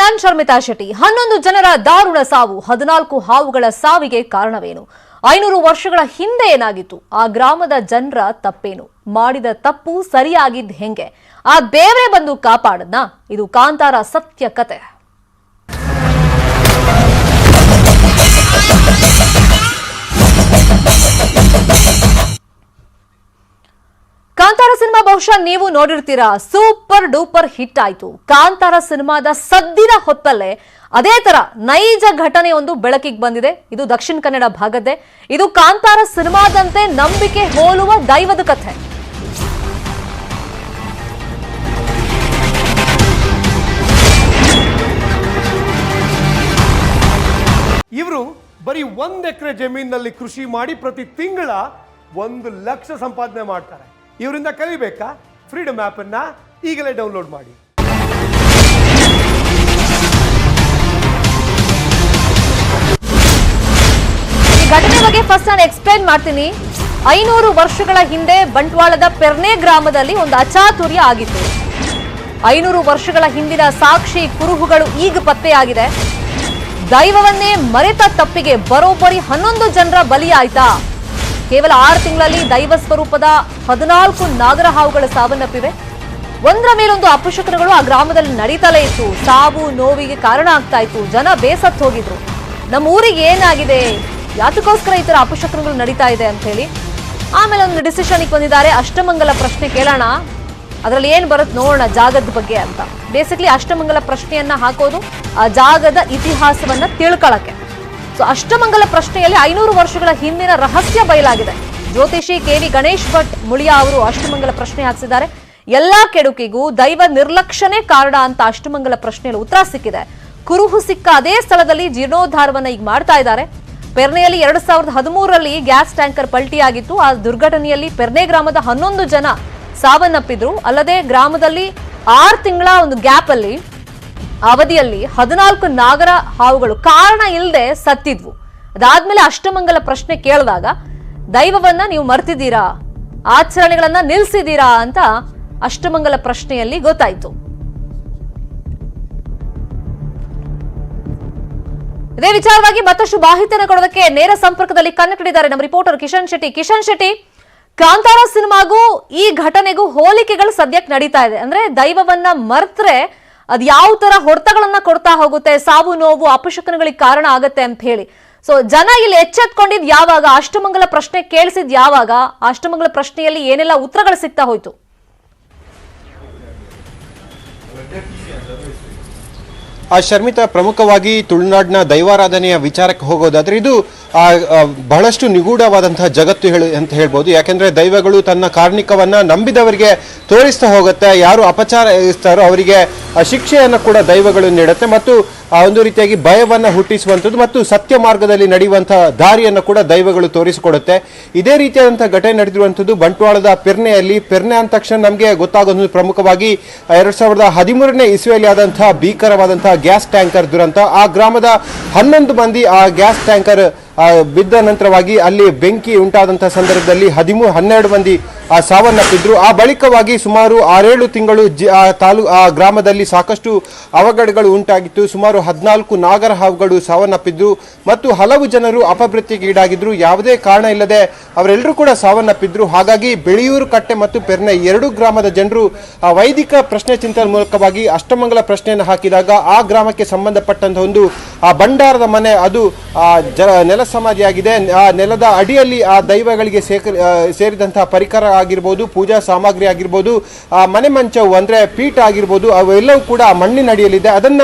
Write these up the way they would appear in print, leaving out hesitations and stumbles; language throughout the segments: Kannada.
ನಾನ್ ಶರ್ಮಿತಾ ಶೆಟ್ಟಿ. 11 ಜನರ ದಾರುಣ ಸಾವು, 14 ಹಾವುಗಳ ಸಾವಿಗೆ ಕಾರಣವೇನು? 500 ವರ್ಷಗಳ ಹಿಂದೆ ಏನಾಗಿತ್ತು? ಆ ಗ್ರಾಮದ ಜನರ ತಪ್ಪೇನು? ಮಾಡಿದ ತಪ್ಪು ಸರಿಯಾಗಿದ್ದು ಹೆಂಗೆ? ಆ ದೇವರೇ ಬಂದು ಕಾಪಾಡದ್ನಾ? ಇದು ಕಾಂತಾರ ಸತ್ಯ ಕತೆ. ಕಾಂತಾರ ಸಿನಿಮಾ ಬಹುಶಃ ನೀವು ನೋಡಿರ್ತೀರಾ, ಸೂಪರ್ ಡೂಪರ್ ಹಿಟ್ ಆಯ್ತು. ಕಾಂತಾರ ಸಿನಿಮಾದ ಸದ್ದಿನ ಹೊತ್ತಲ್ಲೇ ಅದೇ ತರ ನೈಜ ಘಟನೆ ಒಂದು ಬೆಳಕಿಗೆ ಬಂದಿದೆ. ಇದು ದಕ್ಷಿಣ ಕನ್ನಡ ಭಾಗದ್ದೇ. ಇದು ಕಾಂತಾರ ಸಿನಿಮಾದಂತೆ ನಂಬಿಕೆ ಹೋಲುವ ದೈವದ ಕಥೆ. ಇವರು ಬರೀ 1 ಎಕರೆ ಜಮೀನಿನಲ್ಲಿ ಕೃಷಿ ಮಾಡಿ ಪ್ರತಿ ತಿಂಗಳ 1 ಲಕ್ಷ ಸಂಪಾದನೆ ಮಾಡ್ತಾರೆ. ಇವರಿಂದ ಕಲಿಬೇಕಾ? ಫ್ರೀಡಮ್ ಆಪ್ ಅನ್ನ ಈಗಲೇ ಡೌನ್ಲೋಡ್ ಮಾಡಿ. ಈ ಘಟನೆ ಬಗ್ಗೆ ಫಸ್ಟ್ ನಾನು ಎಕ್ಸ್ಪ್ಲೈನ್ ಮಾಡ್ತೀನಿ. 500 ವರ್ಷಗಳ ಹಿಂದೆ ಬಂಟ್ವಾಳದ ಪೆರ್ನೆ ಗ್ರಾಮದಲ್ಲಿ ಒಂದು ಅಚಾತುರ್ಯ ಆಗಿತ್ತು. 500 ವರ್ಷಗಳ ಹಿಂದಿನ ಸಾಕ್ಷಿ ಕುರುಹುಗಳು ಈಗ ಪತ್ತೆಯಾಗಿದೆ. ದೈವವನ್ನೇ ಮರೆತ ತಪ್ಪಿಗೆ ಬರೋಬ್ಬರಿ 11 ಜನರ ಬಲಿಯಾಯ್ತಾ? ಕೇವಲ 6 ತಿಂಗಳಲ್ಲಿ ದೈವ ಸ್ವರೂಪದ 14 ನಾಗರ ಹಾವುಗಳ ಸಾವನ್ನಪ್ಪಿವೆ. ಒಂದರ ಮೇಲೊಂದು ಅಪಶಕನಗಳು ಆ ಗ್ರಾಮದಲ್ಲಿ ನಡೀತಲೇ ಇತ್ತು. ಸಾವು ನೋವಿಗೆ ಕಾರಣ ಆಗ್ತಾ ಇತ್ತು. ಜನ ಬೇಸತ್ತು ಹೋಗಿದ್ರು. ನಮ್ಮ ಊರಿಗೆ ಏನಾಗಿದೆ, ಯಾತಕ್ಕೋಸ್ಕರ ಈ ತರ ಅಪಶಕನಗಳು ನಡೀತಾ ಇದೆ ಅಂತ ಹೇಳಿ ಆಮೇಲೆ ಒಂದು ಡಿಸಿಷನ್ಗೆ ಬಂದಿದ್ದಾರೆ. ಅಷ್ಟಮಂಗಲ ಪ್ರಶ್ನೆ ಕೇಳೋಣ, ಅದರಲ್ಲಿ ಏನ್ ಬರುತ್ತೆ ನೋಡೋಣ ಜಾಗದ ಬಗ್ಗೆ ಅಂತ. ಬೇಸಿಕ್ಲಿ ಅಷ್ಟಮಂಗಲ ಪ್ರಶ್ನೆಯನ್ನ ಹಾಕೋದು ಆ ಜಾಗದ ಇತಿಹಾಸವನ್ನ ತಿಳ್ಕೊಳ್ಳಕ್ಕೆ. ಸೊ ಅಷ್ಟಮಂಗಲ ಪ್ರಶ್ನೆಯಲ್ಲಿ 500 ವರ್ಷಗಳ ಹಿಂದಿನ ರಹಸ್ಯ ಬಯಲಾಗಿದೆ. ಜ್ಯೋತಿಷಿ KV ಗಣೇಶ್ ಭಟ್ ಮುಳಿಯಾ ಅವರು ಅಷ್ಟಮಂಗಲ ಪ್ರಶ್ನೆ ಹಾಕಿಸಿದ್ದಾರೆ. ಎಲ್ಲಾ ಕೆಡುಕಿಗೂ ದೈವ ನಿರ್ಲಕ್ಷ್ಯನೇ ಕಾರಣ ಅಂತ ಅಷ್ಟಮಂಗಲ ಪ್ರಶ್ನೆಯಲ್ಲಿ ಉತ್ತರ ಸಿಕ್ಕಿದೆ. ಕುರುಹು ಸಿಕ್ಕ ಅದೇ ಸ್ಥಳದಲ್ಲಿ ಜೀರ್ಣೋದ್ಧಾರವನ್ನ ಈಗ ಮಾಡ್ತಾ ಇದ್ದಾರೆ. ಪೆರ್ನೆಯಲ್ಲಿ 2013ರಲ್ಲಿ ಗ್ಯಾಸ್ ಟ್ಯಾಂಕರ್ ಪಲ್ಟಿಯಾಗಿತ್ತು. ಆ ದುರ್ಘಟನೆಯಲ್ಲಿ ಪೆರ್ನೆ ಗ್ರಾಮದ 11 ಜನ ಸಾವನ್ನಪ್ಪಿದ್ರು. ಅಲ್ಲದೆ ಗ್ರಾಮದಲ್ಲಿ 6 ತಿಂಗಳ ಒಂದು ಗ್ಯಾಪ್ ಅಲ್ಲಿ ಅವಧಿಯಲ್ಲಿ 14 ನಾಗರ ಹಾವುಗಳು ಕಾರಣ ಇಲ್ಲದೆ ಸತ್ತಿದ್ವು. ಅದಾದ್ಮೇಲೆ ಅಷ್ಟಮಂಗಲ ಪ್ರಶ್ನೆ ಕೇಳಿದಾಗ ದೈವವನ್ನ ನೀವು ಮರ್ತಿದ್ದೀರಾ, ಆಚರಣೆಗಳನ್ನ ನಿಲ್ಸಿದ್ದೀರಾ ಅಂತ ಅಷ್ಟಮಂಗಲ ಪ್ರಶ್ನೆಯಲ್ಲಿ ಗೊತ್ತಾಯ್ತು. ಇದೇ ವಿಚಾರವಾಗಿ ಮತ್ತಷ್ಟು ಮಾಹಿತಿಯನ್ನು ಕೊಡೋದಕ್ಕೆ ನೇರ ಸಂಪರ್ಕದಲ್ಲಿ ಕನ್ನಡಿಗರಿದ್ದಾರೆ ನಮ್ಮ ರಿಪೋರ್ಟರ್ ಕಿಶನ್ ಶೆಟ್ಟಿ. ಕಿಶನ್ ಶೆಟ್ಟಿ, ಕಾಂತಾರ ಸಿನಿಮಾಗೂ ಈ ಘಟನೆಗೂ ಹೋಲಿಕೆಗಳು ಸದ್ಯಕ್ಕೆ ನಡೀತಾ ಇದೆ. ಅಂದ್ರೆ ದೈವವನ್ನ ಮರ್ತ್ರೆ ಅದ್ ಯಾವ ತರ ಹೊಡೆತಗಳನ್ನ ಕೊಡ್ತಾ ಹೋಗುತ್ತೆ, ಸಾವು ನೋವು ಅಪಶಕನಗಳಿಗೆ ಕಾರಣ ಆಗತ್ತೆ ಅಂತ ಹೇಳಿ. ಸೊ ಜನ ಇಲ್ಲಿ ಎಚ್ಚೆತ್ಕೊಂಡಿದ್ ಯಾವಾಗ? ಅಷ್ಟಮಂಗಲ ಪ್ರಶ್ನೆ ಕೇಳಿಸಿದ್ ಯಾವಾಗ? ಅಷ್ಟಮಂಗಲ ಪ್ರಶ್ನೆಯಲ್ಲಿ ಏನೆಲ್ಲ ಉತ್ತರಗಳು ಸಿಗ್ತಾ ಹೋಯ್ತು? ಶರ್ಮಿತಾ, ಪ್ರಮುಖವಾಗಿ ತುಳುನಾಡಿನ ದೈವಾರಾಧನೆಯ ವಿಚಾರಕ್ಕೆ ಹೋಗೋದಾದ್ರೆ ಇದು ಬಹಳಷ್ಟು ನಿಗೂಢವಾದಂತಹ ಜಗತ್ತು ಅಂತ ಹೇಳ್ಬೋದು. ಯಾಕೆಂದ್ರೆ ದೈವಗಳು ತನ್ನ ಕಾರ್ಣಿಕವನ್ನ ನಂಬಿದವರಿಗೆ ತೋರಿಸ್ತಾ ಹೋಗುತ್ತೆ. ಯಾರು ಅಪಚಾರ ಇಸ್ತಾರೋ ಅವರಿಗೆ ಶಿಕ್ಷೆಯನ್ನು ಕೂಡ ದೈವಗಳು ನೀಡುತ್ತೆ ಮತ್ತು ಒಂದು ರೀತಿಯಾಗಿ ಭಯವನ್ನ ಹುಟ್ಟಿಸುವಂಥದ್ದು ಮತ್ತು ಸತ್ಯ ಮಾರ್ಗದಲ್ಲಿ ನಡೆಯುವಂತಹ ದಾರಿಯನ್ನು ಕೂಡ ದೈವಗಳು ತೋರಿಸಿಕೊಡುತ್ತೆ. ಇದೇ ರೀತಿಯಾದಂತಹ ಘಟನೆ ನಡೆದಿರುವಂಥದ್ದು ಬಂಟ್ವಾಳದ ಪೆರ್ನೆಯಲ್ಲಿ. ಪೆರ್ನೆ ಅಂದ ತಕ್ಷಣ ನಮಗೆ ಗೊತ್ತಾಗೋದು ಪ್ರಮುಖವಾಗಿ 2013ನೇ ಇಸ್ವಿಯಲ್ಲಿ ಆದಂತಹ ಭೀಕರವಾದಂತಹ ಗ್ಯಾಸ್ ಟ್ಯಾಂಕರ್ ದುರಂತ. ಆ ಗ್ರಾಮದ 11 ಮಂದಿ ಆ ಗ್ಯಾಸ್ ಟ್ಯಾಂಕರ್ ಬಿದ್ದ ನಂತರವಾಗಿ ಅಲ್ಲಿ ಬೆಂಕಿ ಉಂಟಾದಂತಹ ಸಂದರ್ಭದಲ್ಲಿ 12 ಮಂದಿ ಸಾವನ್ನಪ್ಪಿದ್ರು. ಆ ಬಳಿಕವಾಗಿ ಸುಮಾರು 6-7 ತಿಂಗಳು ಆ ಗ್ರಾಮದಲ್ಲಿ ಸಾಕಷ್ಟು ಅವಘಡಗಳು ಉಂಟಾಗಿತ್ತು. ಸುಮಾರು 14 ನಾಗರ ಹಾವುಗಳು ಸಾವನ್ನಪ್ಪಿದ್ರು ಮತ್ತು ಹಲವು ಜನರು ಅಪಮೃತ್ಯುಗೆ ಈಡಾಗಿದ್ರು. ಯಾವುದೇ ಕಾರಣ ಇಲ್ಲದೆ ಅವರೆಲ್ಲರೂ ಕೂಡ ಸಾವನ್ನಪ್ಪಿದ್ರು. ಹಾಗಾಗಿ ಬೆಳೆಯೂರು ಕಟ್ಟೆ ಮತ್ತು ಪೆರ್ನೆ 2 ಗ್ರಾಮದ ಜನರು ವೈದಿಕ ಪ್ರಶ್ನೆ ಚಿಂತನೆ ಮೂಲಕವಾಗಿ ಅಷ್ಟಮಂಗಲ ಪ್ರಶ್ನೆಯನ್ನು ಹಾಕಿದಾಗ ಆ ಗ್ರಾಮಕ್ಕೆ ಸಂಬಂಧಪಟ್ಟಂತಹ ಒಂದು ಭಂಡಾರದ ಮನೆ ಅದು ನೆಲ ಸಮಾಧಿಯಾಗಿದೆ. ಆ ನೆಲದ ಅಡಿಯಲ್ಲಿ ಆ ದೈವಗಳಿಗೆ ಸೇರಿದಂತಹ ಪರಿಕರ ಆಗಿರ್ಬೋದು, ಪೂಜಾ ಸಾಮಗ್ರಿ ಆಗಿರ್ಬೋದು, ಮನೆ ಮಂಚವು ಅಂದ್ರೆ ಪೀಠ ಆಗಿರ್ಬೋದು, ಅವೆಲ್ಲವೂ ಕೂಡ ಮಣ್ಣಿನ ಅಡಿಯಲ್ಲಿದೆ. ಅದನ್ನ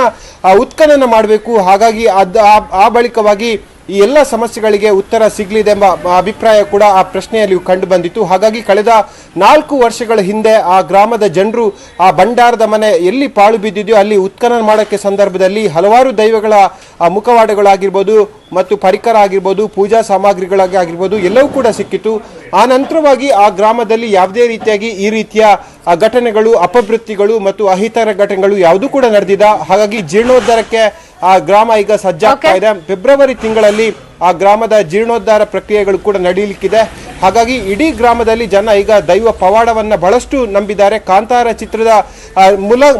ಉತ್ಖನನ ಮಾಡಬೇಕು. ಹಾಗಾಗಿ ಆ ಬಳಿಕವಾಗಿ ಈ ಎಲ್ಲ ಸಮಸ್ಯೆಗಳಿಗೆ ಉತ್ತರ ಸಿಗಲಿದೆ ಎಂಬ ಅಭಿಪ್ರಾಯ ಕೂಡ ಆ ಪ್ರಶ್ನೆಯಲ್ಲಿ ಕಂಡು ಬಂದಿತ್ತು. ಹಾಗಾಗಿ ಕಳೆದ 4 ವರ್ಷಗಳ ಹಿಂದೆ ಆ ಗ್ರಾಮದ ಜನರು ಆ ಭಂಡಾರದ ಮನೆ ಎಲ್ಲಿ ಪಾಳು ಬಿದ್ದಿದೆಯೋ ಅಲ್ಲಿ ಉತ್ಖನನ ಮಾಡೋಕ್ಕೆ ಸಂದರ್ಭದಲ್ಲಿ ಹಲವಾರು ದೈವಗಳ ಮುಖವಾಡಗಳಾಗಿರ್ಬೋದು ಮತ್ತು ಪರಿಕರ ಆಗಿರ್ಬೋದು, ಪೂಜಾ ಸಾಮಗ್ರಿಗಳಾಗಿರ್ಬೋದು ಎಲ್ಲವೂ ಕೂಡ ಸಿಕ್ಕಿತ್ತು. ಆ ನಂತರವಾಗಿ ಆ ಗ್ರಾಮದಲ್ಲಿ ಯಾವುದೇ ರೀತಿಯಾಗಿ ಈ ರೀತಿಯ ಘಟನೆಗಳು, ಅಪಮೃತ್ಯುಗಳು ಮತ್ತು ಅಹಿತರ ಘಟನೆಗಳು ಯಾವುದೂ ಕೂಡ ನಡೆದಿಲ್ಲ. ಹಾಗಾಗಿ ಜೀರ್ಣೋದ್ಧಾರಕ್ಕೆ ಆ ಗ್ರಾಮ ಈಗ ಸಜ್ಜಾಗ್ತಾ ಇದೆ. ಫೆಬ್ರವರಿ ತಿಂಗಳಲ್ಲಿ ಆ ಗ್ರಾಮದ ಜೀರ್ಣೋದ್ಧಾರ ಪ್ರಕ್ರಿಯೆಗಳು ಕೂಡ ನಡೆಯಲಿಕ್ಕಿದೆ. ಹಾಗಾಗಿ ಇಡೀ ಗ್ರಾಮದಲ್ಲಿ ಜನ ಈಗ ದೈವ ಪವಾಡವನ್ನ ಬಹಳಷ್ಟು ನಂಬಿದ್ದಾರೆ. ಕಾಂತಾರ ಚಿತ್ರದ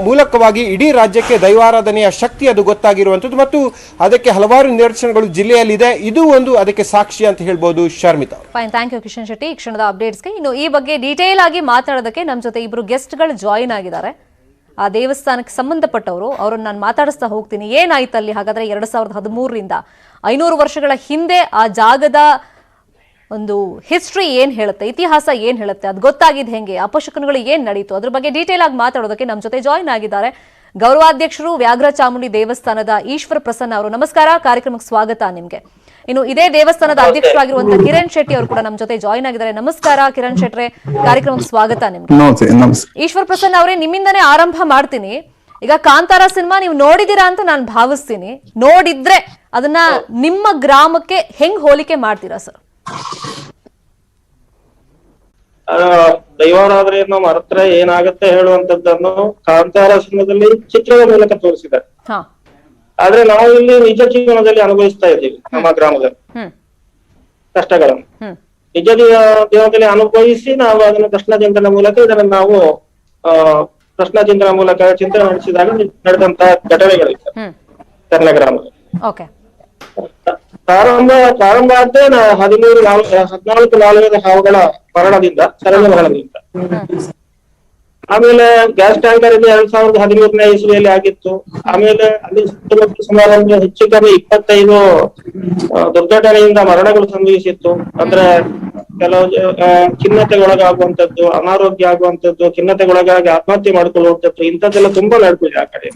ಮೂಲಕವಾಗಿ ಇಡೀ ರಾಜ್ಯಕ್ಕೆ ದೈವಾರಾಧನೆಯ ಶಕ್ತಿ ಅದು ಗೊತ್ತಾಗಿರುವಂಥದ್ದು ಮತ್ತು ಅದಕ್ಕೆ ಹಲವಾರು ನಿದರ್ಶನಗಳು ಜಿಲ್ಲೆಯಲ್ಲಿದೆ. ಇದು ಒಂದು ಅದಕ್ಕೆ ಸಾಕ್ಷಿ ಅಂತ ಹೇಳ್ಬೋದು. Sharmita, fine, thank you Kishan Shetty. ಈ ಕ್ಷಣದ ಅಪ್ಡೇಟ್ಸ್ಗೆ ಇನ್ನು ಈ ಬಗ್ಗೆ ಡೀಟೇಲ್ ಆಗಿ ಮಾತಾಡೋದಕ್ಕೆ ನಮ್ಮ ಜೊತೆ ಇಬ್ರು ಗೆಸ್ಟ್ಗಳು ಜಾಯಿನ್ ಆಗಿದ್ದಾರೆ. ಆ ದೇವಸ್ಥಾನಕ್ಕೆ ಸಂಬಂಧಪಟ್ಟವರು, ಅವರನ್ನು ನಾನು ಮಾತಾಡಿಸ್ತಾ ಹೋಗ್ತೀನಿ. ಏನಾಯ್ತಲ್ಲಿ ಹಾಗಾದ್ರೆ 2013ರಿಂದ 500 ವರ್ಷಗಳ ಹಿಂದೆ ಆ ಜಾಗದ ಒಂದು ಹಿಸ್ಟ್ರಿ ಏನ್ ಹೇಳುತ್ತೆ, ಇತಿಹಾಸ ಏನ್ ಹೇಳುತ್ತೆ, ಅದು ಗೊತ್ತಾಗಿದ್ದು ಹೆಂಗೆ, ಅಪಶಕುನಗಳು ಏನ್ ನಡೀತು, ಅದ್ರ ಬಗ್ಗೆ ಡೀಟೇಲ್ ಆಗಿ ಮಾತಾಡೋದಕ್ಕೆ ನಮ್ಮ ಜೊತೆ ಜಾಯಿನ್ ಆಗಿದ್ದಾರೆ ಗೌರವಾಧ್ಯಕ್ಷರು ವ್ಯಾಘ್ರ ಚಾಮುಂಡಿ ದೇವಸ್ಥಾನದ ಈಶ್ವರ ಪ್ರಸನ್ನ ಅವರು. ನಮಸ್ಕಾರ, ಕಾರ್ಯಕ್ರಮಕ್ಕೆ ಸ್ವಾಗತ ನಿಮ್ಗೆ. ಇನ್ನು ಇದೇ ದೇವಸ್ಥಾನದ ಅಧ್ಯಕ್ಷರಾಗಿರುವಂತಹ ಕಿರಣ್ ಶೆಟ್ಟಿ ಅವರು ಕೂಡ ನಮ್ಮ ಜೊತೆ ಜಾಯಿನ್ ಆಗಿದ್ದಾರೆ. ನಮಸ್ಕಾರ ಕಿರಣ್ ಶೆಟ್ರೆ, ಕಾರ್ಯಕ್ರಮಕ್ಕೆ ಸ್ವಾಗತ ನಿಮ್ಗೆ. ಈಶ್ವರ ಪ್ರಸನ್ನ ಅವರೇ, ನಿಮ್ಮಿಂದನೇ ಆರಂಭ ಮಾಡ್ತೀನಿ. ಈಗ ಕಾಂತಾರ ಸಿನಿಮಾ ನೀವು ನೋಡಿದೀರಾ ಅಂತ ನಾನು ಭಾವಿಸ್ತೀನಿ. ನೋಡಿದ್ರೆ ಅದನ್ನ ನಿಮ್ಮ ಗ್ರಾಮಕ್ಕೆ ಹೆಂಗ್ ಹೋಲಿಕೆ ಮಾಡ್ತೀರಾ ಸರ್? ದೈವಾರಾಧನೆಯನ್ನು ಮರೆತ್ರೆ ಏನಾಗುತ್ತೆ ಹೇಳುವಂತದ್ದನ್ನು ಕಾಂತಾರ ಸಿನಿಮಾದಲ್ಲಿ ಚಿತ್ರದ ಮೂಲಕ ತೋರಿಸಿದ್ದಾರೆ. ಆದ್ರೆ ನಾವು ಇಲ್ಲಿ ನಿಜ ಜೀವನದಲ್ಲಿ ಅನುಭವಿಸ್ತಾ ಇದ್ದೀವಿ. ನಮ್ಮ ಗ್ರಾಮದಲ್ಲಿ ಕಷ್ಟಗಳನ್ನು ನಿಜ ಜೀವನದಲ್ಲಿ ಅನುಭವಿಸಿ ನಾವು ಅದನ್ನು ಪ್ರಶ್ನಾ ಚಿಂತನೆ ಮೂಲಕ ಇದನ್ನು ನಾವು ಪ್ರಶ್ನಾ ಚಿಂತನೆ ಮೂಲಕ ಚಿಂತನೆ ನಡೆಸಿದಾಗ ನಡೆದಂತಹ ಘಟನೆಗಳಿವೆ ಕರ್ನ ಗ್ರಾಮದಲ್ಲಿ. ಪ್ರಾರಂಭ ಆದ್ರೆ 14 ಹಾವುಗಳ ಮರಣದಿಂದ, ಸರಳ ಮರಣದಿಂದ. ಆಮೇಲೆ ಗ್ಯಾಸ್ ಟ್ಯಾಂಕರ್ ಇಂದ 2013ನೇ ಇಸ್ವಿಯಲ್ಲಿ ಆಗಿತ್ತು. ಆಮೇಲೆ ಅಲ್ಲಿ ಸುತ್ತಮುತ್ತ ಸುಮಾರು ಹೆಚ್ಚು ಕಮ್ಮಿ 25 ದುರ್ಘಟನೆಯಿಂದ ಮರಣಗಳು ಸಂಭವಿಸಿತ್ತು. ಅಂದ್ರೆ ಕೆಲವು ಖಿನ್ನತೆಗೊಳಗಾಗುವಂತದ್ದು, ಅನಾರೋಗ್ಯ ಆಗುವಂತದ್ದು, ಖಿನ್ನತೆಗೊಳಗಾಗಿ ಆತ್ಮಹತ್ಯೆ ಮಾಡ್ಕೊಳ್ಳುವಂತದ್ದು, ಇಂಥದ್ದೆಲ್ಲ ತುಂಬಾ ನಡೆದಿದೆ ಆ ಕಡೆ.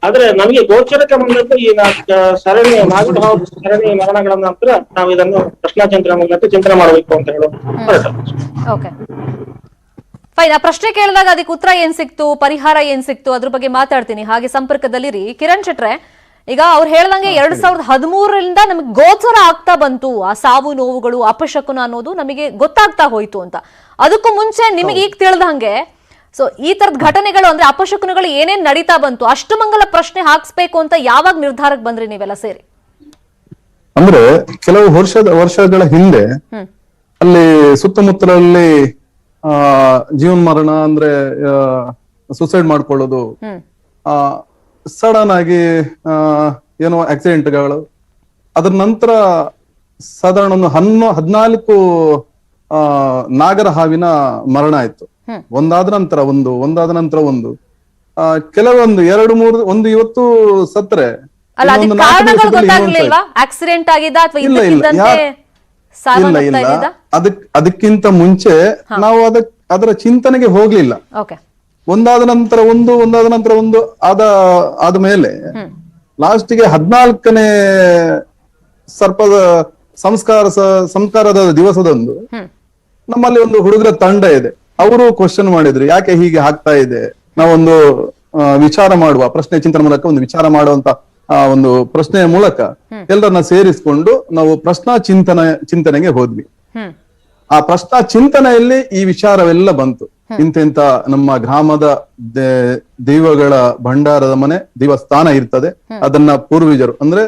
ಆದ್ರೆ ನಮಗೆ ಗೋಚರಕ್ಕೆ ಬಂದದ್ದು ಈ ಸರಣಿ ಮರಣಗಳ ನಂತರ ನಾವು ಇದನ್ನು ಪ್ರಶ್ನಾ ಚಿಂತನೆ ಮೂಲಕ ಚಿಂತನೆ ಮಾಡಬೇಕು ಅಂತ ಹೇಳೋದು. ಫೈನ್, ಆ ಪ್ರಶ್ನೆ ಕೇಳಿದಾಗ ಅದಕ್ಕೆ ಉತ್ತರ ಏನ್ ಸಿಕ್ತು, ಪರಿಹಾರ ಏನ್ ಸಿಕ್ತು, ಅದ್ರ ಬಗ್ಗೆ ಮಾತಾಡ್ತೀನಿ. ಹಾಗೆ ಸಂಪರ್ಕದಲ್ಲಿರಿ. ಕಿರಣ್ ಶೆಟ್ರೆ, ಈಗ ಅವ್ರು ಹೇಳ್ದಂಗೆ 2013ರಿಂದ ನಮಗೆ ಗೋಚರ ಆಗ್ತಾ ಬಂತು ಆ ಸಾವು ನೋವುಗಳು, ಅಪಶಕುನ ಅನ್ನೋದು ನಮಗೆ ಗೊತ್ತಾಗ್ತಾ ಹೋಯ್ತು ಅಂತ. ಅದಕ್ಕೂ ಮುಂಚೆ ನಿಮಗೆ ಈಗ ತಿಳಿದಂಗೆ ಸೊ ಈ ತರದ ಘಟನೆಗಳು ಅಂದ್ರೆ ಅಪಶಕುನಗಳು ಏನೇನ್ ನಡೀತಾ ಬಂತು, ಅಷ್ಟಮಂಗಲ ಪ್ರಶ್ನೆ ಹಾಕ್ಸ್ಬೇಕು ಅಂತ ಯಾವಾಗ ನಿರ್ಧಾರಕ್ಕೆ ಬಂದ್ರಿ ನೀವೆಲ್ಲ ಸೇರಿ? ಅಂದ್ರೆ ಕೆಲವು ವರ್ಷಗಳ ಹಿಂದೆ ಅಲ್ಲಿ ಸುತ್ತಮುತ್ತಲಲ್ಲಿ ಜೀವನ್ ಮರಣ ಅಂದ್ರೆ ಸುಸೈಡ್ ಮಾಡ್ಕೊಳ್ಳೋದು, ಸಡನ್ ಆಗಿ ಏನೋ ಆಕ್ಸಿಡೆಂಟ್ಗಳು, ಅದ್ರ ನಂತರ ಸಾಧಾರಣ ಒಂದು 14 ನಾಗರ ಹಾವಿನ ಮರಣ ಆಯ್ತು. ಒಂದಾದ ನಂತರ ಒಂದು ಕೆಲವೊಂದು 2-3 ಒಂದು ಇವತ್ತು ಸತ್ರೆ ಆಕ್ಸಿಡೆಂಟ್ ಆಗಿದ್ದ ಅಥವಾ ಇಲ್ಲ. ಅದಕ್ಕಿಂತ ಮುಂಚೆ ನಾವು ಅದರ ಚಿಂತನೆಗೆ ಹೋಗ್ಲಿಲ್ಲ. ಒಂದಾದ ನಂತರ ಒಂದು ಆದ ಮೇಲೆ ಲಾಸ್ಟಿಗೆ 14ನೇ ಸರ್ಪದ ಸಂಸ್ಕಾರದ ದಿವಸದಂದು ನಮ್ಮಲ್ಲಿ ಒಂದು ಹುಡುಗರ ತಂಡ ಇದೆ. ಅವರು ಕ್ವಶನ್ ಮಾಡಿದ್ರು, ಯಾಕೆ ಹೀಗೆ ಆಗ್ತಾ ಇದೆ, ನಾವೊಂದು ವಿಚಾರ ಮಾಡುವ, ಪ್ರಶ್ನೆ ಚಿಂತನೆ ಮೂಲಕ ಒಂದು ವಿಚಾರ ಮಾಡುವಂತ ಒಂದು ಪ್ರಶ್ನೆಯ ಮೂಲಕ ಎಲ್ಲರನ್ನ ಸೇರಿಸಿಕೊಂಡು ನಾವು ಪ್ರಶ್ನಾ ಚಿಂತನೆಗೆ ಹೋದ್ವಿ. ಆ ಪ್ರಶ್ನಾ ಚಿಂತನೆಯಲ್ಲಿ ಈ ವಿಚಾರವೆಲ್ಲ ಬಂತು. ಇಂತೆಂತ ನಮ್ಮ ಗ್ರಾಮದ ದೈವಗಳ ಭಂಡಾರದ ಮನೆ, ದೇವಸ್ಥಾನ ಇರ್ತದೆ. ಅದನ್ನ ಪೂರ್ವಜರು ಅಂದ್ರೆ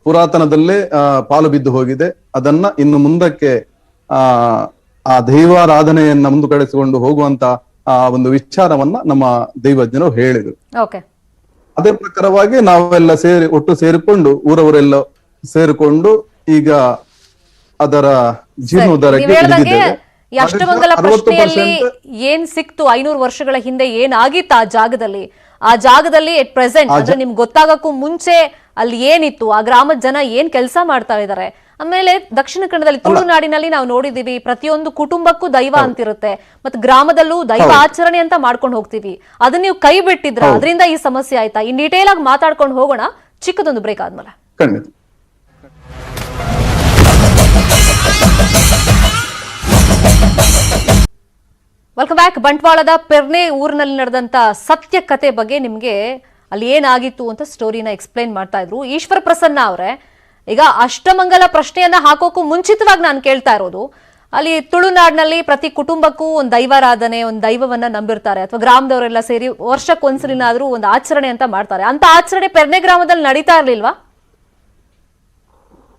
ಪುರಾತನದಲ್ಲೇ ಪಾಲು ಬಿದ್ದು ಹೋಗಿದೆ. ಅದನ್ನ ಇನ್ನು ಮುಂದಕ್ಕೆ ಆ ದೈವಾರಾಧನೆಯನ್ನ ಮುಂದುವರೆಸಿಕೊಂಡು ಹೋಗುವಂತ ಆ ಒಂದು ವಿಚಾರವನ್ನ ನಮ್ಮ ದೈವಜ್ಞರು ಹೇಳಿದ್ರು. ಅದೇ ಪ್ರಕಾರವಾಗಿ ನಾವೆಲ್ಲ ಒಟ್ಟು ಸೇರಿಕೊಂಡು ಊರವರೆಲ್ಲ ಸೇರಿಕೊಂಡು ಈಗ ಅದರ ಜೀರ್ಣೋದ್ಧಾರಕ್ಕೆ ಅಷ್ಟಮಂಗಲ ಪ್ರಶ್ನೆಯಲ್ಲಿ ಏನ್ ಸಿಕ್ತು, 500 ವರ್ಷಗಳ ಹಿಂದೆ ಏನಾಗಿತ್ತು ಆ ಜಾಗದಲ್ಲಿ ಎಟ್ ಪ್ರೆಸೆಂಟ್ ಅಂದ್ರೆ ನಿಮ್ಗೆ ಗೊತ್ತಾಗಕ್ಕೂ ಮುಂಚೆ ಅಲ್ಲಿ ಏನಿತ್ತು, ಆ ಗ್ರಾಮದ ಜನ ಏನ್ ಕೆಲಸ ಮಾಡ್ತಾ ಇದಾರೆ. ಆಮೇಲೆ ದಕ್ಷಿಣ ಕನ್ನಡದಲ್ಲಿ ತುಳುನಾಡಿನಲ್ಲಿ ನಾವು ನೋಡಿದೀವಿ, ಪ್ರತಿಯೊಂದು ಕುಟುಂಬಕ್ಕೂ ದೈವ ಅಂತಿರುತ್ತೆ, ಮತ್ತೆ ಗ್ರಾಮದಲ್ಲೂ ದೈವ ಆಚರಣೆ ಅಂತ ಮಾಡ್ಕೊಂಡು ಹೋಗ್ತೀವಿ. ಅದನ್ನ ನೀವು ಕೈ ಬಿಟ್ಟಿದ್ರ, ಅದರಿಂದ ಈ ಸಮಸ್ಯೆ ಆಯ್ತಾ? ಇನ್ ಡೀಟೇಲ್ ಆಗಿ ಮಾತಾಡ್ಕೊಂಡು ಹೋಗೋಣ ಚಿಕ್ಕದೊಂದು ಬ್ರೇಕ್ ಆದ್ಮೇಲೆ. Welcome back. ಬಂಟ್ವಾಳದ ಪೆರ್ನೆ ಊರಿನಲ್ಲಿ ನಡೆದಂತ ಸತ್ಯ ಕತೆ ಬಗ್ಗೆ ನಿಮ್ಗೆ ಅಲ್ಲಿ ಏನಾಗಿತ್ತು ಅಂತ ಸ್ಟೋರಿನ ಎಕ್ಸ್ಪ್ಲೈನ್ ಮಾಡ್ತಾ ಇದ್ರು ಈಶ್ವರ ಪ್ರಸನ್ನ ಅವರೇ. ಈಗ ಅಷ್ಟಮಂಗಲ ಪ್ರಶ್ನೆಯನ್ನ ಹಾಕೋಕು ಮುಂಚಿತವಾಗಿ ನಾನು ಕೇಳ್ತಾ ಇರೋದು, ಅಲ್ಲಿ ತುಳುನಾಡಿನಲ್ಲಿ ಪ್ರತಿ ಕುಟುಂಬಕ್ಕೂ ಒಂದು ದೈವಾರಾಧನೆ, ಒಂದು ದೈವವನ್ನ ನಂಬಿರ್ತಾರೆ, ಅಥವಾ ಗ್ರಾಮದವರೆಲ್ಲ ಸೇರಿ ವರ್ಷಕ್ಕೊಂದ್ಸಲಿನಾದ್ರೂ ಒಂದು ಆಚರಣೆ ಅಂತ ಮಾಡ್ತಾರೆ. ಅಂತ ಆಚರಣೆ ಪೆರ್ನೆ ಗ್ರಾಮದಲ್ಲಿ ನಡೀತಾ ಇರ್ಲಿಲ್ವಾ?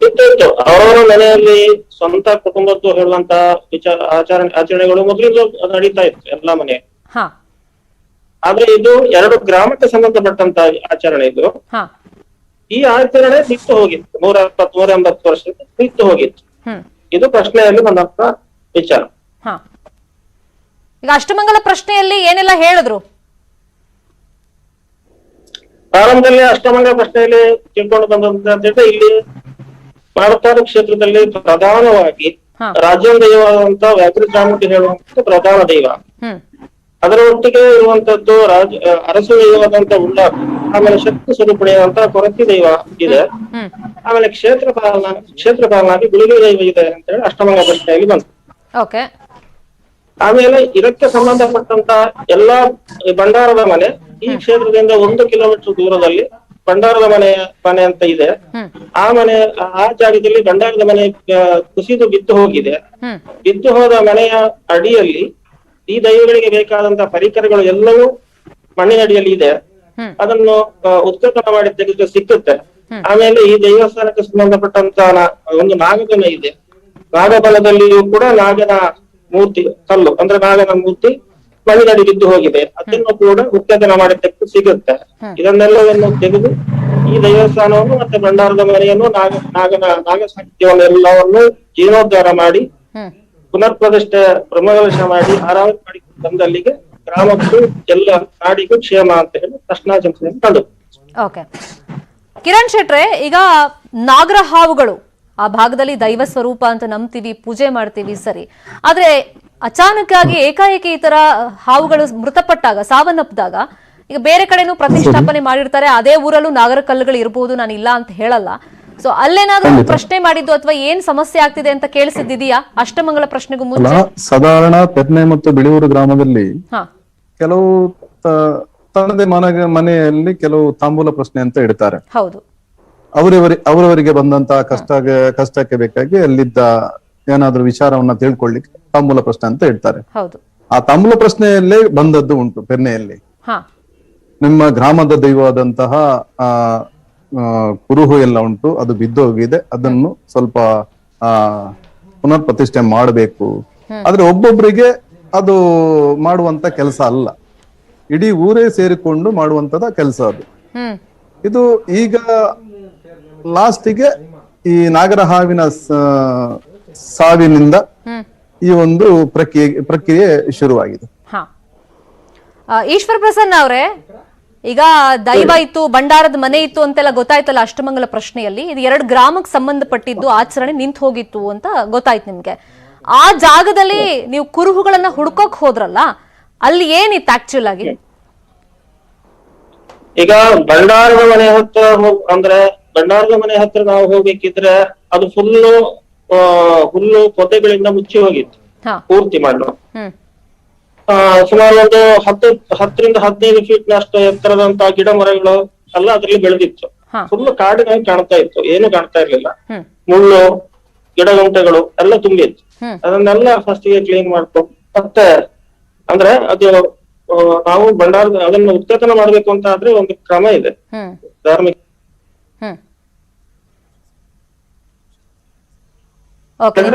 ಇತ್ತು. ಅವರವರ ಮನೆಯಲ್ಲಿ ಸ್ವಂತ ಕುಟುಂಬದ್ದು ಹೇಳುವಂತ ಆಚರಣೆಗಳು ಮೊದಲಿಂದ ನಡೀತಾ ಇತ್ತು ಎಲ್ಲ ಮನೆ. ಆದ್ರೆ ಇದು 2 ಗ್ರಾಮಕ್ಕೆ ಸಂಬಂಧಪಟ್ಟಂತ ಆಚರಣೆ ಇದು. ಈ ಆಚರಣೆ ನಿಂತು ಹೋಗಿತ್ತು 170-180 ವರ್ಷಕ್ಕೆ ನಿಂತು ಹೋಗಿತ್ತು. ಇದು ಪ್ರಶ್ನೆಯಲ್ಲಿ ಬಂದಂತ ವಿಚಾರ. ಈಗ ಅಷ್ಟಮಂಗಲ ಪ್ರಶ್ನೆಯಲ್ಲಿ ಏನೆಲ್ಲ ಹೇಳಿದ್ರು? ಪ್ರಾರಂಭದಲ್ಲಿ ಅಷ್ಟಮಂಗಲ ಪ್ರಶ್ನೆಯಲ್ಲಿ ತಿಳ್ಕೊಂಡು ಬಂದಂತ ಇಲ್ಲಿ ಮಾರುತಾರು ಕ್ಷೇತ್ರದಲ್ಲಿ ಪ್ರಧಾನವಾಗಿ ರಾಜ್ಯ ದೈವವಾದಂತ ವ್ಯಾಘ್ರ ಚಾಮುಂಡಿ ಹೇಳುವಂತ ಪ್ರಧಾನ ದೈವ, ಅದರ ಒಟ್ಟಿಗೆ ಇರುವಂತದ್ದು ಅರಸು ದೈವವಾದಂತ ಉಳ್ಳಾರು, ಆಮೇಲೆ ಶಕ್ತಿ ಸ್ವರೂಪಿಣಿಯಾದಂತ ಕೊರತಿ ದೈವ ಇದೆ, ಆಮೇಲೆ ಕ್ಷೇತ್ರಪಾಲನಾಗಿ ಗುಳಿಗೆ ದೈವ ಇದೆ ಅಂತ ಹೇಳಿ ಅಷ್ಟಮಂಗಲ ಪ್ರಶ್ನೆಯಲ್ಲಿ ಬಂತು. ಆಮೇಲೆ ಇದಕ್ಕೆ ಸಂಬಂಧಪಟ್ಟಂತ ಎಲ್ಲಾ ಭಂಡಾರದ ಮನೆ ಈ ಕ್ಷೇತ್ರದಿಂದ 1 ಕಿಲೋಮೀಟರ್ ದೂರದಲ್ಲಿ ಭಂಡಾರದ ಮನೆ ಅಂತ ಇದೆ. ಆ ಜಾಗದಲ್ಲಿ ಭಂಡಾರದ ಮನೆ ಕುಸಿದು ಬಿದ್ದು ಹೋಗಿದೆ. ಬಿದ್ದು ಹೋದ ಮನೆಯ ಅಡಿಯಲ್ಲಿ ಈ ದೈವಗಳಿಗೆ ಬೇಕಾದಂತಹ ಪರಿಕರಗಳು ಎಲ್ಲವೂ ಮಣ್ಣಿನಡಿಯಲ್ಲಿ ಇದೆ. ಅದನ್ನು ಉತ್ಖನನ ಮಾಡಿ ತೆಗೆದು ಸಿಕ್ಕುತ್ತೆ. ಆಮೇಲೆ ಈ ದೇವಸ್ಥಾನಕ್ಕೆ ಸಂಬಂಧಪಟ್ಟಂತ ಒಂದು ನಾಗಬಲ ಇದೆ. ನಾಗಬಲದಲ್ಲಿಯೂ ಕೂಡ ನಾಗನ ಮೂರ್ತಿ ಕಲ್ಲು ಅಂದ್ರೆ ನಾಗನ ಮೂರ್ತಿ ಮಣ್ಣಿನಡಿ ಬಿದ್ದು ಹೋಗಿದೆ. ಅದನ್ನು ಕೂಡ ಉತ್ಖನನ ಮಾಡಿ ತೆಗೆದು ಸಿಗುತ್ತೆ. ಇದನ್ನೆಲ್ಲವನ್ನು ತೆಗೆದು ಈ ದೇವಸ್ಥಾನವನ್ನು ಮತ್ತೆ ಭಂಡಾರದ ಮನೆಯನ್ನು ನಾಗ ಸಾಹಿತ್ಯವನ್ನು ಎಲ್ಲವನ್ನು ಜೀರ್ಣೋದ್ಧಾರ ಮಾಡಿ ಪುನರ್ ಪ್ರತಿಷ್ಠೆ ಬ್ರಹ್ಮಕಲಶ ಮಾಡಿ ಆರಾಮ ಮಾಡಿ ಬಂದಲ್ಲಿಗೆ ಗ್ರಾಮಕ್ಕೂ ಎಲ್ಲ ನಾಡಿಗೂ ಕ್ಷೇಮ ಅಂತ ಹೇಳಿ ಪ್ರಶ್ನಾಚರಣೆಯನ್ನು ಕಂಡು. ಓಕೆ, ಕಿರಣ್ ಶೆಟ್ರೆ, ಈಗ ನಾಗರ ಹಾವುಗಳು ಆ ಭಾಗದಲ್ಲಿ ದೈವ ಸ್ವರೂಪ ಅಂತ ನಂಬ್ತೀವಿ, ಪೂಜೆ ಮಾಡ್ತೀವಿ, ಸರಿ. ಆದ್ರೆ ಅಚಾನಕ್ ಆಗಿ ಏಕಾಏಕಿ ಈ ತರ ಹಾವುಗಳು ಮೃತಪಟ್ಟಾಗ, ಸಾವನ್ನಪ್ಪಿದಾಗ, ಈಗ ಬೇರೆ ಕಡೆನೂ ಪ್ರತಿಷ್ಠಾಪನೆ ಮಾಡಿರ್ತಾರೆ, ಅದೇ ಊರಲ್ಲೂ ನಾಗರ ಕಲ್ಲುಗಳು ಇರಬಹುದು, ನಾನು ಇಲ್ಲ ಅಂತ ಹೇಳಲ್ಲ. ಸೊ ಅಲ್ಲೇನಾದ್ರೂ ಪ್ರಶ್ನೆ ಮಾಡಿದ್ದು ಅಥವಾ ಏನ್ ಸಮಸ್ಯೆ ಆಗ್ತಿದೆ ಅಂತ ಕೇಳಿಸಿದ್ದಿದೆಯಾ ಅಷ್ಟಮಂಗಲ ಪ್ರಶ್ನೆಗೂ ಮುಂಚೆ? ಸಾಧಾರಣ ಪೆರ್ನೆ ಮತ್ತು ಬಿಳಿಯೂರು ಗ್ರಾಮದಲ್ಲಿ ಕೆಲವು ತನ್ನದೇ ಮನೆಯಲ್ಲಿ ಕೆಲವು ತಾಂಬೂಲ ಪ್ರಶ್ನೆ ಅಂತ ಇಡ್ತಾರೆ. ಹೌದು, ಅವರವರಿಗೆ ಬಂದಂತಹ ಕಷ್ಟಕ್ಕೆ ಬೇಕಾಗಿ ಅಲ್ಲಿದ್ದ ಏನಾದ್ರೂ ವಿಚಾರವನ್ನ ತಿಳ್ಕೊಳ್ಳಿಕ್ಕೆ ತಾಂಬೂಲ ಪ್ರಶ್ನೆ ಅಂತ ಇಡ್ತಾರೆ. ಹೌದು, ಆ ತಾಂಬೂಲ ಪ್ರಶ್ನೆಯಲ್ಲೇ ಬಂದದ್ದು ಉಂಟು ಪೆರ್ನೆಯಲ್ಲಿ. ನಿಮ್ಮ ಗ್ರಾಮದ ದೈವವಾದಂತಹ ಕುರುಹು ಎಲ್ಲ ಉಂಟು, ಅದು ಬಿದ್ದು ಹೋಗಿದೆ, ಅದನ್ನು ಸ್ವಲ್ಪ ಪುನರ್ ಪ್ರತಿಷ್ಠೆ ಮಾಡಬೇಕು. ಆದ್ರೆ ಒಬ್ಬೊಬ್ಬರಿಗೆ ಅದು ಮಾಡುವಂತ ಕೆಲಸ ಅಲ್ಲ, ಇಡೀ ಊರೇ ಸೇರಿಕೊಂಡು ಮಾಡುವಂತದ ಕೆಲಸ ಅದು. ಇದು ಈಗ ಲಾಸ್ಟಿಗೆ ಈ ನಾಗರ ಹಾವಿನ ಸಾವಿನಿಂದ ಈ ಒಂದು ಪ್ರಕ್ರಿಯೆ ಶುರುವಾಗಿದೆ. ಈಶ್ವರ ಪ್ರಸನ್ನ ಅವರೇ, ಈಗ ದೈವ ಇತ್ತು, ಭಂಡಾರದ ಮನೆ ಇತ್ತು ಅಂತೆಲ್ಲ ಗೊತ್ತಾಯ್ತಲ್ಲ ಅಷ್ಟಮಂಗಲ ಪ್ರಶ್ನೆಯಲ್ಲಿ, ಇದು 2 ಗ್ರಾಮಕ್ಕೆ ಸಂಬಂಧಪಟ್ಟಿದ್ದು, ಆಚರಣೆ ನಿಂತು ಹೋಗಿತ್ತು ಅಂತ ಗೊತ್ತಾಯ್ತು ನಿಮ್ಗೆ. ಆ ಜಾಗದಲ್ಲಿ ನೀವು ಕುರುಹುಗಳನ್ನ ಹುಡ್ಕೋಕ್ ಹೋದ್ರಲ್ಲ, ಅಲ್ಲಿ ಏನಿತ್ತು ಆಕ್ಚುಲ್ ಆಗಿ? ಈಗ ಭಂಡಾರದ ಮನೆ ಹತ್ರ ಭಂಡಾರದ ಮನೆ ಹತ್ರ ನಾವು ಹೋಗ್ಬೇಕಿದ್ರೆ ಅದು ಹುಲ್ಲು ಪೊದೆಗಳಿಂದ ಮುಚ್ಚಿ ಹೋಗಿತ್ತು ಪೂರ್ತಿ ಮಣ್ಣು. ಸುಮಾರು ಒಂದು 10-15 ಫೀಟ್ನಷ್ಟು ಎತ್ತರದಂತಹ ಗಿಡ ಮರಗಳು ಎಲ್ಲ ಅದ್ರಲ್ಲಿ ಬೆಳೆದಿತ್ತು. ಫುಲ್ ಕಾಡಿನಾಗಿ ಕಾಣ್ತಾ ಇತ್ತು, ಏನು ಕಾಣ್ತಾ ಇರ್ಲಿಲ್ಲ. ಮುಳ್ಳು ಗಿಡಗುಂಟೆಗಳು ಎಲ್ಲ ತುಂಬಿತ್ತು. ಅದನ್ನೆಲ್ಲ ಫಸ್ಟ್ ಗೆ ಕ್ಲೀನ್ ಮಾಡ್ಕೊಂಡು ಮತ್ತೆ ಅಂದ್ರೆ ಅದು ನಾವು ಅದನ್ನು ಉತ್ಖನನ ಮಾಡ್ಬೇಕು ಅಂತ ಆದ್ರೆ ಒಂದು ಕ್ರಮ ಇದೆ, ಧಾರ್ಮಿಕ.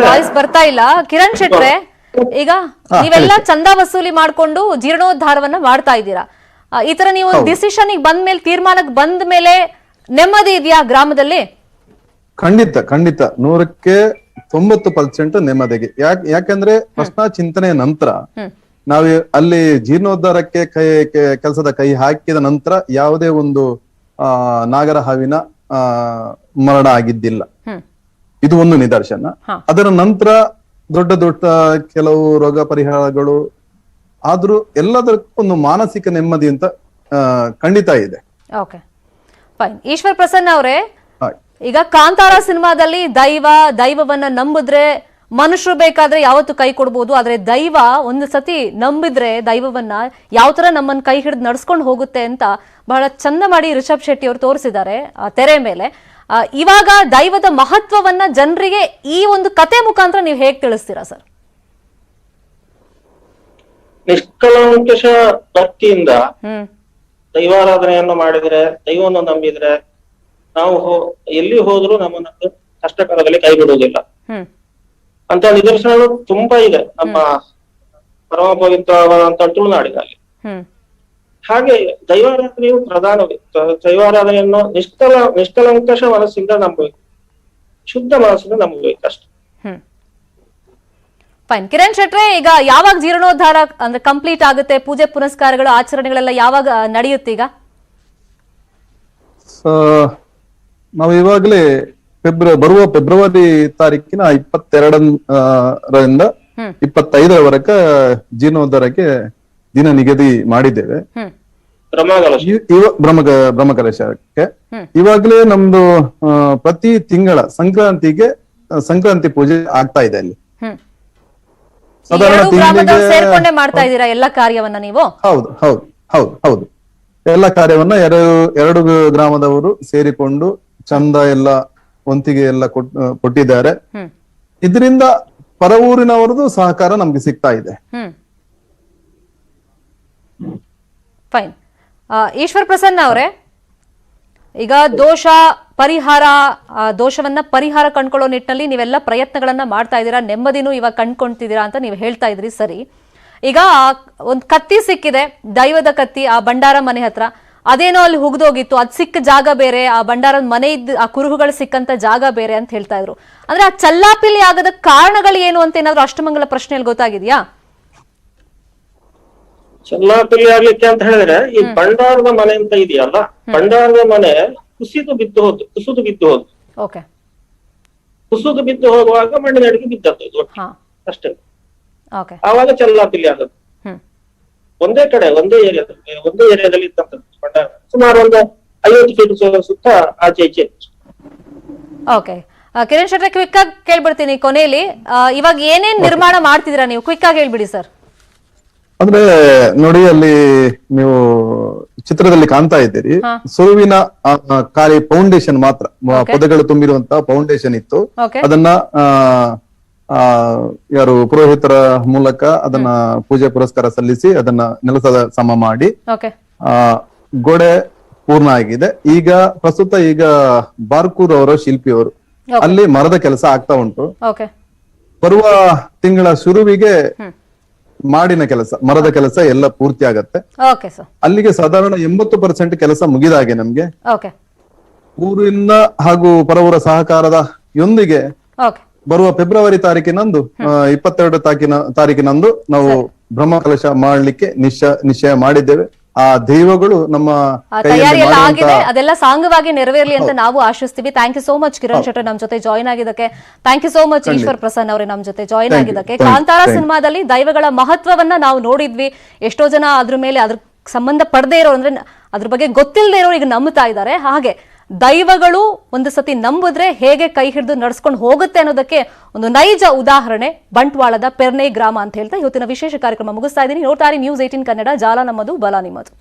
ವಾಯ್ಸ್ ಬರ್ತಾ ಇಲ್ಲ ಕಿರಣ್ ಶೆಟ್ರೆ. ಈಗ ನೀವೆಲ್ಲ ಚಂದ ವಸೂಲಿ ಮಾಡ್ಕೊಂಡು ಜೀರ್ಣೋದ್ಧಾರವನ್ನ ಮಾಡ್ತಾ ಇದ್ದೀರಾ. ಈ ತರ ನೀವು ಡಿಸಿಷನ್ ಬಂದ್ಮೇಲೆ, ತೀರ್ಮಾನಕ್ಕೆ ಬಂದ ಮೇಲೆ ನೆಮ್ಮದಿ ಇದೆಯಾ ಗ್ರಾಮದಲ್ಲಿ? ಖಂಡಿತ 100% ನೆಮ್ಮದಿಗೆ. ಯಾಕಂದ್ರೆ ಪ್ರಶ್ನಾ ಚಿಂತನೆಯ ನಂತರ ನಾವು ಅಲ್ಲಿ ಜೀರ್ಣೋದ್ಧಾರಕ್ಕೆ ಕೆಲಸದ ಕೈ ಹಾಕಿದ ನಂತರ ಯಾವುದೇ ಒಂದು ನಾಗರ ಹಾವಿನ ಮರಣ ಆಗಿದ್ದಿಲ್ಲ. ಇದು ಒಂದು ನಿದರ್ಶನ. ಅದರ ನಂತರ ದೊಡ್ಡ ಕೆಲವು ರೋಗ ಪರಿಹಾರಗಳು ಆದ್ರೂ ಎಲ್ಲದಕ್ಕೂ ಒಂದು ಮಾನಸಿಕ ನೆಮ್ಮದಿ ಅಂತ ಖಂಡಿತ ಇದೆ. Okay, fine. ಈಶ್ವರ್ ಪ್ರಸನ್ನ ಅವರೇ, ಈಗ ಕಾಂತಾರ ಸಿನಿಮಾದಲ್ಲಿ ದೈವವನ್ನ ನಂಬಿದ್ರೆ ಮನುಷ್ಯರು ಬೇಕಾದ್ರೆ ಯಾವತ್ತು ಕೈ ಕೊಡ್ಬೋದು, ಆದ್ರೆ ದೈವ ಒಂದು ಸತಿ ನಂಬಿದ್ರೆ ದೈವವನ್ನ ಯಾವ ತರ ನಮ್ಮನ್ನ ಕೈ ಹಿಡಿದು ನಡ್ಸ್ಕೊಂಡು ಹೋಗುತ್ತೆ ಅಂತ ಬಹಳ ಚಂದ ಮಾಡಿ ರಿಷಬ್ ಶೆಟ್ಟಿ ಅವರು ತೋರಿಸಿದ್ದಾರೆ ತೆರೆ ಮೇಲೆ. ಇವಾಗ ದೈವದ ಮಹತ್ವವನ್ನ ಜನರಿಗೆ ಈ ಒಂದು ಕತೆ ಮುಖಾಂತರ ನೀವು ಹೇಗೆ ತಿಳಿಸ್ತೀರಾ ಸರ್? ನಿಷ್ಕಳಂಕಷ ಭಕ್ತಿಯಿಂದ ದೈವಾರಾಧನೆಯನ್ನು ಮಾಡಿದ್ರೆ, ದೈವವನ್ನು ನಂಬಿದ್ರೆ ನಾವು ಎಲ್ಲಿ ಹೋದ್ರು ನಮ್ಮನ್ನ ಕಷ್ಟ ಕಾಲದಲ್ಲಿ ಕೈ ಬಿಡುವುದಿಲ್ಲ ಅಂತ ನಿದರ್ಶನಗಳು ತುಂಬಾ ಇದೆ ನಮ್ಮ ಪರಮ ಪವಿತ್ರವಾದಂತ ತುಳುನಾಡಿನಲ್ಲಿ. ಹಾಗೆ ದೈವಾರಾಧನೆಯು ಪ್ರಧಾನವಿತ್ತು. ದೈವಾರಾಧನೆಯನ್ನು ನಿಷ್ಕಳಂಕಷ ಮನಸ್ಸಿಂದ ನಂಬಬೇಕು, ಶುದ್ಧ ಮನಸ್ಸಿಂದ ನಂಬಬೇಕು ಅಷ್ಟೇ. ಫೈನ್. ಕಿರಣ್ ಶೆಟ್ರೆ, ಈಗ ಯಾವಾಗ ಜೀರ್ಣೋದ್ಧಾರ ಅಂದ್ರೆ ಕಂಪ್ಲೀಟ್ ಆಗುತ್ತೆ? ಪೂಜೆ ಪುನಸ್ಕಾರಗಳು ಆಚರಣೆಗಳೆಲ್ಲ ಯಾವಾಗ ನಡೆಯುತ್ತೆ ಈಗ? ನಾವು ಇವಾಗಲೇ ಬರುವ ಫೆಬ್ರವರಿ ತಾರೀಕಿನ 22ರಿಂದ 25ರವರೆಗೆ ಜೀರ್ಣೋದ್ಧಾರಕ್ಕೆ ದಿನ ನಿಗದಿ ಮಾಡಿದ್ದೇವೆ ಬ್ರಹ್ಮಕಲಶಕ್ಕೆ. ಇವಾಗಲೇ ನಮ್ದು ಪ್ರತಿ ತಿಂಗಳ ಸಂಕ್ರಾಂತಿ ಪೂಜೆ ಆಗ್ತಾ ಇದೆ ಅಲ್ಲಿ. ಸೇರ್ಕೊಂಡೆ ಮಾಡ್ತಾ ಇದ್ದೀರಾ ಎಲ್ಲ ಕಾರ್ಯವನ್ನ ನೀವು? ಹೌದು ಹೌದು ಹೌದು ಹೌದು. ಎಲ್ಲ ಕಾರ್ಯವನ್ನ ಎರಡು ಗ್ರಾಮದವರು ಸೇರಿಕೊಂಡು ಚಂದ ಎಲ್ಲ ಒಂತಿಗೆ ಎಲ್ಲ ಕೊಟ್ಟಿದ್ದಾರೆ. ಇದರಿಂದ ಪರವೂರಿನವರದು ಸಹಕಾರ ನಮ್ಗೆ ಸಿಗ್ತಾ ಇದೆ. ಫೈನ್. ಈಶ್ವರ್ ಪ್ರಸನ್ನ ಅವರೇ, ಈಗ ದೋಷವನ್ನ ಪರಿಹಾರ ಕಂಡ್ಕೊಳ್ಳೋ ನಿಟ್ಟಿನಲ್ಲಿ ನೀವೆಲ್ಲ ಪ್ರಯತ್ನಗಳನ್ನ ಮಾಡ್ತಾ ಇದ್ದೀರಾ, ನೆಮ್ಮದಿನೂ ಇವಾಗ ಕಂಡ್ಕೊಂತಿದ್ದೀರಾ ಅಂತ ನೀವು ಹೇಳ್ತಾ ಇದ್ರಿ. ಸರಿ, ಈಗ ಒಂದ್ ಕತ್ತಿ ಸಿಕ್ಕಿದೆ, ದೈವದ ಕತ್ತಿ, ಆ ಭಂಡಾರ ಮನೆ ಹತ್ರ. ಅದೇನೋ ಅಲ್ಲಿ ಹುಗ್ದೋಗಿತ್ತು, ಅದ್ ಸಿಕ್ಕ ಜಾಗ ಬೇರೆ, ಆ ಭಂಡಾರದ ಮನೆ ಇದ್ದ ಆ ಕುರುಹುಗಳು ಸಿಕ್ಕಂತ ಜಾಗ ಬೇರೆ ಅಂತ ಹೇಳ್ತಾ ಇದ್ರು. ಅಂದ್ರೆ ಆ ಚಲ್ಲಾಪಿಲಿ ಆಗದ ಕಾರಣಗಳು ಏನು ಅಂತ ಏನಾದ್ರು ಅಷ್ಟಮಂಗಲ ಪ್ರಶ್ನೆಯಲ್ಲಿ ಗೊತ್ತಾಗಿದ್ಯಾ? ಚಲ್ಲಾಪಿಲ್ಲಿ ಆಗ್ಲಿಕ್ಕೆ ಅಂತ ಹೇಳಿದ್ರೆ ಈ ಭಂಡಾರದ ಮನೆ ಅಂತ ಇದೆಯಲ್ಲ, ಭಂಡಾರದ ಮನೆ ಕುಸಿದು ಬಿದ್ದು ಹೋದ್ದು. ಓಕೆ. ಕುಸಿದು ಬಿದ್ದು ಹೋಗುವಾಗ ಮಣ್ಣಿನ ಅಡಿಗೆ ಬಿದ್ದದ್ದು ಅಷ್ಟೇ. ಓಕೆ. ಆವಾಗ ಚಲ್ಲಾಪಿಲ್ಲಿ ಆದದ್ದು. ಒಂದೇ ಏರಿಯಾದಲ್ಲಿ ಇದ್ದಂಥದ್ದು ಭಂಡಾರ. ಸುಮಾರು ಒಂದು 50 ಫೀಟ್ ಸುತ್ತ ಆಚೆ ಈಚೆ. ಓಕೆ. ಕಿರಣ್ ಶೆಟ್ಟಿ, ಕ್ವಿಕ್ ಆಗಿ ಕೇಳ್ಬಿಡ್ತೀನಿ ಕೊನೆಯಲ್ಲಿ, ಇವಾಗ ಏನೇನ್ ನಿರ್ಮಾಣ ಮಾಡ್ತಿದ್ದೀರಾ ನೀವು? ಕ್ವಿಕ್ ಆಗಿ ಹೇಳ್ಬಿಡಿ ಸರ್. ಅಂದ್ರೆ ನೋಡಿ, ಅಲ್ಲಿ ನೀವು ಚಿತ್ರದಲ್ಲಿ ಕಾಣ್ತಾ ಇದ್ದೀರಿ, ಸುರುವಿನ ಖಾಲಿ ಫೌಂಡೇಶನ್ ಮಾತ್ರ, ಪೊದೆಗಳು ತುಂಬಿರುವಂತಹ ಫೌಂಡೇಶನ್ ಇತ್ತು. ಅದನ್ನ ಯಾರು ಪುರೋಹಿತರ ಮೂಲಕ ಅದನ್ನ ಪೂಜೆ ಪುರಸ್ಕಾರ ಸಲ್ಲಿಸಿ ಅದನ್ನ ನೆಲಸದ ಸಮ ಮಾಡಿ ಗೋಡೆ ಪೂರ್ಣ ಆಗಿದೆ. ಈಗ ಪ್ರಸ್ತುತ ಬಾರ್ಕೂರ್ ಅವರ ಶಿಲ್ಪಿಯವರು ಅಲ್ಲಿ ಮರದ ಕೆಲಸ ಆಗ್ತಾ ಉಂಟು. ಬರುವ ತಿಂಗಳ ಶುರುವಿಗೆ ಮರದ ಕೆಲಸ ಎಲ್ಲ ಪೂರ್ತಿ ಆಗತ್ತೆ. ಅಲ್ಲಿಗೆ ಸಾಧಾರಣ 80% ಕೆಲಸ ಮುಗಿದಾಗೆ ನಮ್ಗೆ. ಊರಿನ ಹಾಗೂ ಪರವೂರ ಸಹಕಾರದ ಯೊಂದಿಗೆ ಬರುವ ಫೆಬ್ರವರಿ ತಾರೀಕಿನಂದು 22 ತಾರೀಕಿನಂದು ನಾವು ಬ್ರಹ್ಮಕಲಶ ಮಾಡ್ಲಿಕ್ಕೆ ನಿಶ್ಚಯ ಮಾಡಿದ್ದೇವೆ. ಆ ದೈವಗಳು ನಮ್ಮ ತಯಾರಿ ಎಲ್ಲ ಆಗಿದೆ, ಅದೆಲ್ಲ ಸಾಂಗವಾಗಿ ನೆರವೇರ್ಲಿ ಅಂತ ನಾವು ಆಶಿಸ್ತೀವಿ. Thank you so much Kiran Shetty ನಮ್ ಜೊತೆ ಜಾಯಿನ್ ಆಗಿದ್ದಕ್ಕೆ. Thank you so much Eshwar Prasanna ಅವರೇ ನಮ್ ಜೊತೆ ಜಾಯಿನ್ ಆಗಿದ್ದಕ್ಕೆ. ಕಾಂತಾರ ಸಿನಿಮಾದಲ್ಲಿ ದೈವಗಳ ಮಹತ್ವವನ್ನ ನಾವು ನೋಡಿದ್ವಿ. ಎಷ್ಟೋ ಜನ ಅದ್ರ ಮೇಲೆ ಅದ್ರ ಸಂಬಂಧ ಪಡದೇ ಇರೋರು, ಅಂದ್ರೆ ಅದ್ರ ಬಗ್ಗೆ ಗೊತ್ತಿಲ್ಲದೆ ಇರೋರು ಈಗ ನಂಬ್ತಾ ಇದ್ದಾರೆ. ಹಾಗೆ ದೈವಗಳು ಒಂದು ಸತಿ ನಂಬಿದ್ರೆ ಹೇಗೆ ಕೈ ಹಿಡಿದು ನಡ್ಸ್ಕೊಂಡು ಹೋಗುತ್ತೆ ಅನ್ನೋದಕ್ಕೆ ಒಂದು ನೈಜ ಉದಾಹರಣೆ ಬಂಟ್ವಾಳದ ಪೆರ್ನೆ ಗ್ರಾಮ ಅಂತ ಹೇಳ್ತಾ ಇವತ್ತಿನ ವಿಶೇಷ ಕಾರ್ಯಕ್ರಮ ಮುಗಿಸ್ತಾ ಇದ್ದೀನಿ. ನೋಡ್ತಾ ಇರಿ News 18 ಕನ್ನಡ. ಜಾಲ ನಮ್ಮದು, ಬಲ ನಿಮ್ಮದು.